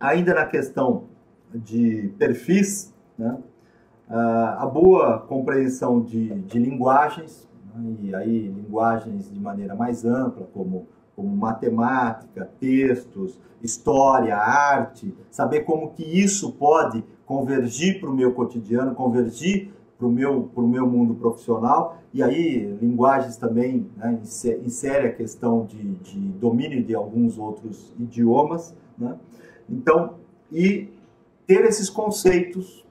Ainda na questão de perfis, né? A boa compreensão de linguagens, né? E aí linguagens de maneira mais ampla, como matemática, textos, história, arte, saber como que isso pode convergir para o meu cotidiano, convergir para o meu mundo profissional, e aí linguagens também, né, insere a questão de domínio de alguns outros idiomas, né? Então, e ter esses conceitos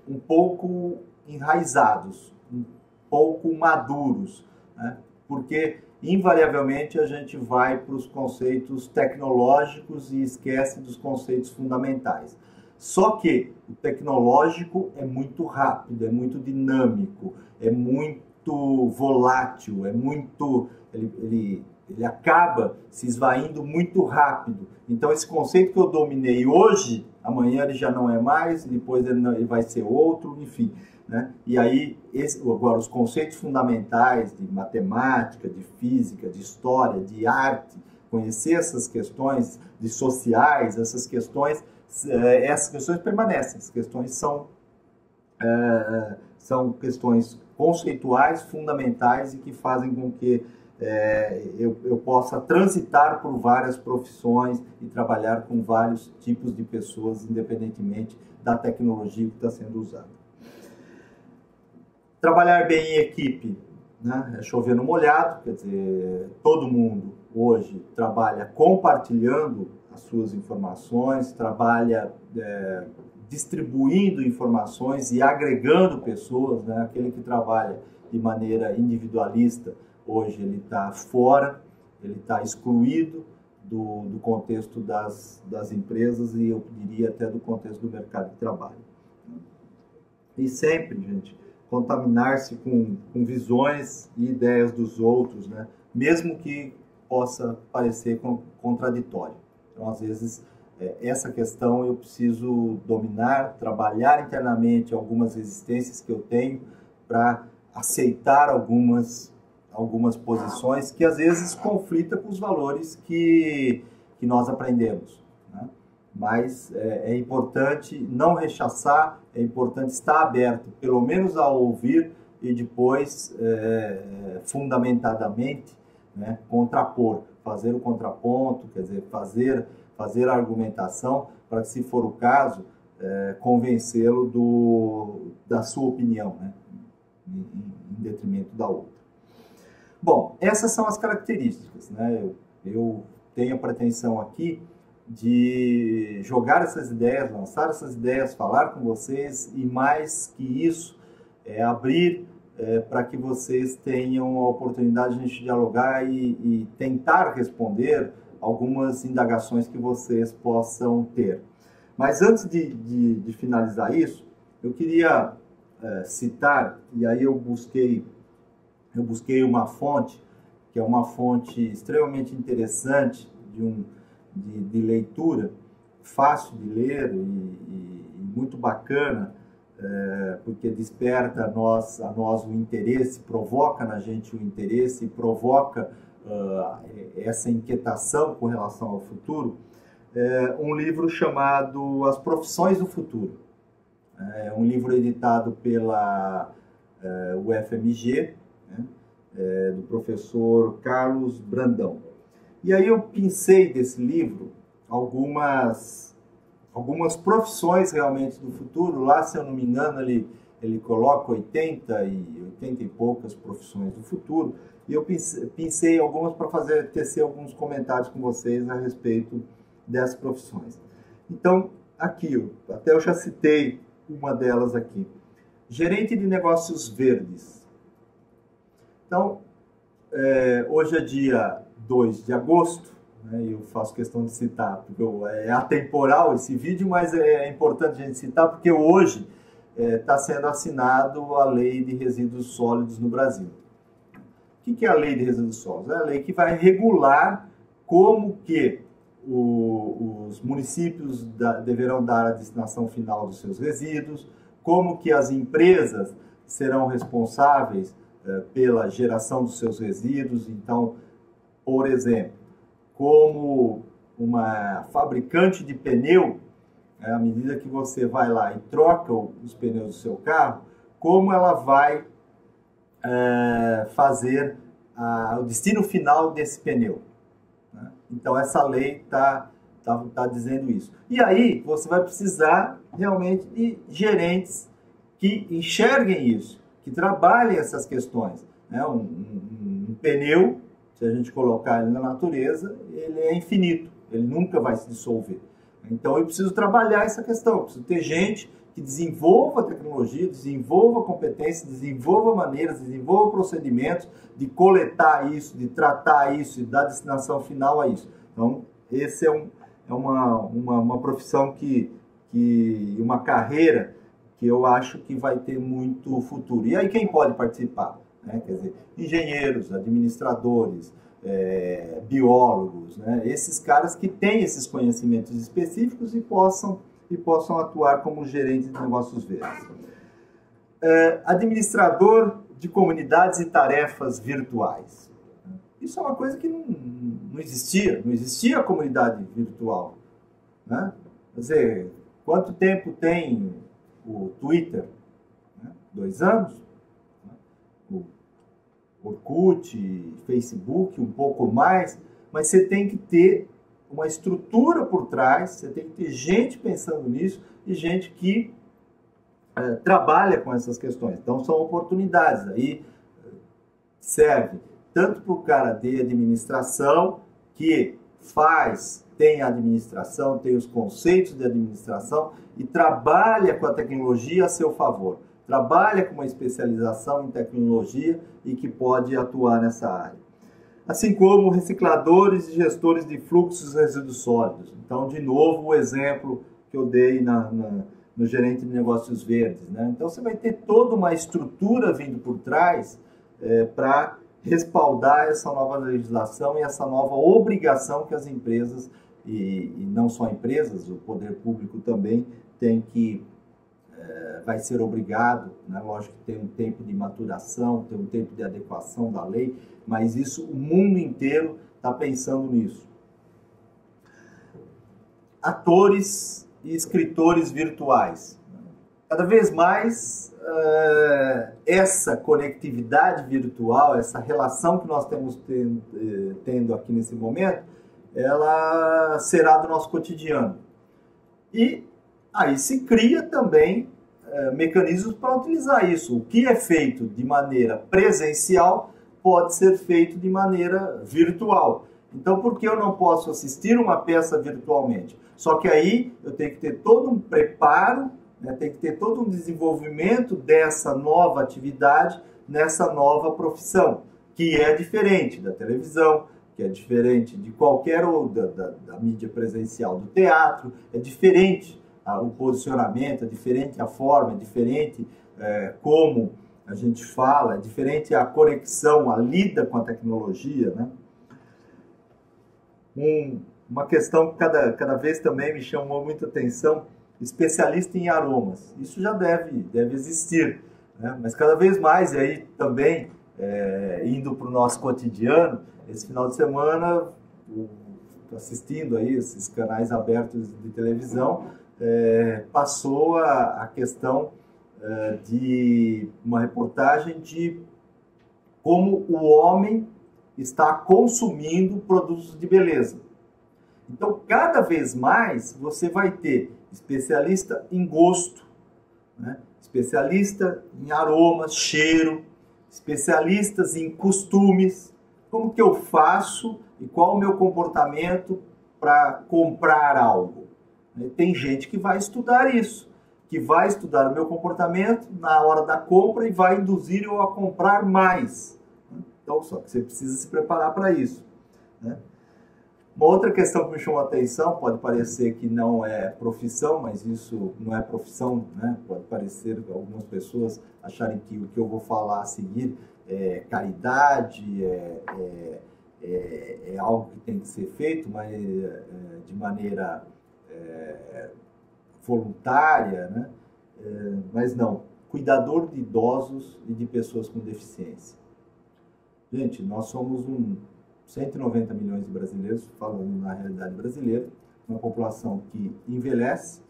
um pouco enraizados, um pouco maduros, né? Porque invariavelmente a gente vai para os conceitos tecnológicos e esquece dos conceitos fundamentais. Só que o tecnológico é muito rápido, é muito dinâmico, é muito volátil, é muito... ele acaba se esvaindo muito rápido. Então esse conceito que eu dominei hoje, amanhã ele já não é mais, depois ele vai ser outro, enfim. Né? E aí, agora, os conceitos fundamentais de matemática, de física, de história, de arte, conhecer essas questões de sociais, essas questões permanecem. As questões são questões conceituais, fundamentais e que fazem com que eu possa transitar por várias profissões e trabalhar com vários tipos de pessoas, independentemente da tecnologia que está sendo usada. Trabalhar bem em equipe, né? É chover no molhado, quer dizer, todo mundo hoje trabalha compartilhando as suas informações, trabalha distribuindo informações e agregando pessoas, né? Aquele que trabalha de maneira individualista, hoje ele está fora, ele está excluído do contexto das empresas e eu diria até do contexto do mercado de trabalho. E sempre, gente, contaminar-se com visões e ideias dos outros, né? Mesmo que possa parecer contraditório. Então, às vezes, essa questão eu preciso dominar, trabalhar internamente algumas resistências que eu tenho para aceitar algumas posições que às vezes conflitam com os valores que nós aprendemos, né? Mas é importante não rechaçar, é importante estar aberto, pelo menos a ouvir e depois, fundamentadamente, né, contrapor, fazer o contraponto, quer dizer, fazer a argumentação para que, se for o caso, convencê-lo da sua opinião, né, em detrimento da outra. Bom, essas são as características, né? Eu tenho a pretensão aqui de jogar essas ideias, lançar essas ideias, falar com vocês e, mais que isso, abrir para que vocês tenham a oportunidade de a gente dialogar e tentar responder algumas indagações que vocês possam ter. Mas antes de finalizar isso, eu queria citar, e aí eu busquei uma fonte, que é uma fonte extremamente interessante de leitura, fácil de ler e muito bacana, porque desperta a nós o interesse, provoca na gente o interesse, provoca essa inquietação com relação ao futuro, um livro chamado As Profissões do Futuro. É um livro editado pela UFMG, né, do professor Carlos Brandão. E aí eu pensei desse livro algumas profissões realmente do futuro. Lá, se eu não me engano, ele coloca 80 e poucas profissões do futuro. E eu pensei algumas para tecer alguns comentários com vocês a respeito dessas profissões. Então, aqui, até eu já citei uma delas aqui. Gerente de negócios verdes. Então, hoje é dia 2 de agosto, né, eu faço questão de citar, porque é atemporal esse vídeo, mas é importante a gente citar, porque hoje está sendo assinado a Lei de Resíduos Sólidos no Brasil. O que é a Lei de Resíduos Sólidos? É a lei que vai regular como que os municípios deverão dar a destinação final dos seus resíduos, como que as empresas serão responsáveis pela geração dos seus resíduos. Então, por exemplo, como uma fabricante de pneu, à medida que você vai lá e troca os pneus do seu carro, como ela vai fazer o destino final desse pneu. Né? Então, essa lei está dizendo isso. E aí, você vai precisar realmente de gerentes que enxerguem isso, que trabalhem essas questões. Né? Um pneu, se a gente colocar ele na natureza, ele é infinito, ele nunca vai se dissolver. Então, eu preciso trabalhar essa questão, eu preciso ter gente que desenvolva tecnologia, desenvolva competência, desenvolva maneiras, desenvolva procedimentos de coletar isso, de tratar isso e dar destinação final a isso. Então, esse é uma profissão uma carreira que eu acho que vai ter muito futuro. E aí quem pode participar? Né? Quer dizer, engenheiros, administradores, biólogos, né? Esses caras que têm esses conhecimentos específicos e possam atuar como gerentes de negócios verdes. Administrador de comunidades e tarefas virtuais. Isso é uma coisa que não existia a comunidade virtual. Né? Quer dizer, quanto tempo tem o Twitter? Né? 2 anos? Né? O Orkut, Facebook, um pouco mais, mas você tem que ter uma estrutura por trás, você tem que ter gente pensando nisso e gente que trabalha com essas questões. Então, são oportunidades. Aí serve tanto para o cara de administração, que tem a administração, tem os conceitos de administração e trabalha com a tecnologia a seu favor. Trabalha com uma especialização em tecnologia e que pode atuar nessa área. Assim como recicladores e gestores de fluxos e resíduos sólidos. Então, de novo, o exemplo que eu dei no gerente de negócios verdes. Né? Então, você vai ter toda uma estrutura vindo por trás para respaldar essa nova legislação e essa nova obrigação que as empresas, e não só empresas, o poder público também vai ser obrigado, né? Lógico que tem um tempo de maturação, tem um tempo de adequação da lei, mas isso, o mundo inteiro está pensando nisso. Atores e escritores virtuais. Cada vez mais, essa conectividade virtual, essa relação que nós estamos tendo aqui nesse momento, ela será do nosso cotidiano. E aí se cria também mecanismos para utilizar isso. O que é feito de maneira presencial pode ser feito de maneira virtual. Então, por que eu não posso assistir uma peça virtualmente? Só que aí eu tenho que ter todo um preparo, né, tem que ter todo um desenvolvimento dessa nova atividade, nessa nova profissão, que é diferente da televisão, que é diferente de qualquer outra da mídia presencial, do teatro, é diferente o posicionamento, é diferente a forma, é diferente como a gente fala, é diferente a conexão, a lida com a tecnologia, né? Uma questão que cada vez também me chamou muita atenção, especialista em aromas. Isso já deve existir, né? Mas cada vez mais, e aí também, indo para o nosso cotidiano, esse final de semana, assistindo aí esses canais abertos de televisão, passou a questão de uma reportagem de como o homem está consumindo produtos de beleza. Então, cada vez mais, você vai ter especialista em gosto, né? Especialista em aromas, cheiro, especialistas em costumes, como que eu faço e qual o meu comportamento para comprar algo. Tem gente que vai estudar isso, que vai estudar o meu comportamento na hora da compra e vai induzir eu a comprar mais. Então, só que você precisa se preparar para isso, né? Uma outra questão que me chamou a atenção, pode parecer que não é profissão, mas isso não é profissão, né? Pode parecer algumas pessoas acharem que o que eu vou falar a seguir é caridade, é algo que tem que ser feito, mas de maneira voluntária, né? Mas não, cuidador de idosos e de pessoas com deficiência. Gente, nós somos 190 milhões de brasileiros, falando na realidade brasileira, uma população que envelhece,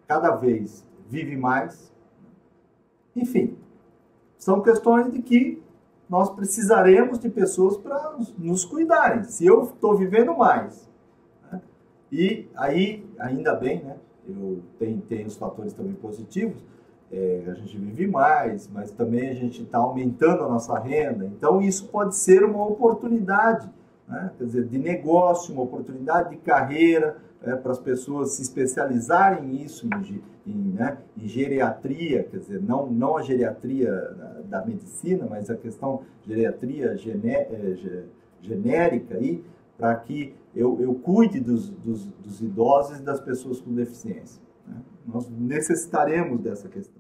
cada vez vive mais. Enfim, são questões de que nós precisaremos de pessoas para nos cuidarem. Se eu estou vivendo mais, né? E aí, ainda bem, né? Eu tenho os fatores também positivos, a gente vive mais, mas também a gente está aumentando a nossa renda, então isso pode ser uma oportunidade, né? Quer dizer, de negócio, uma oportunidade de carreira, para as pessoas se especializarem nisso, em geriatria, quer dizer, não a geriatria da medicina, mas a questão geriatria genérica, para que eu cuide dos idosos e das pessoas com deficiência, né? Nós necessitaremos dessa questão.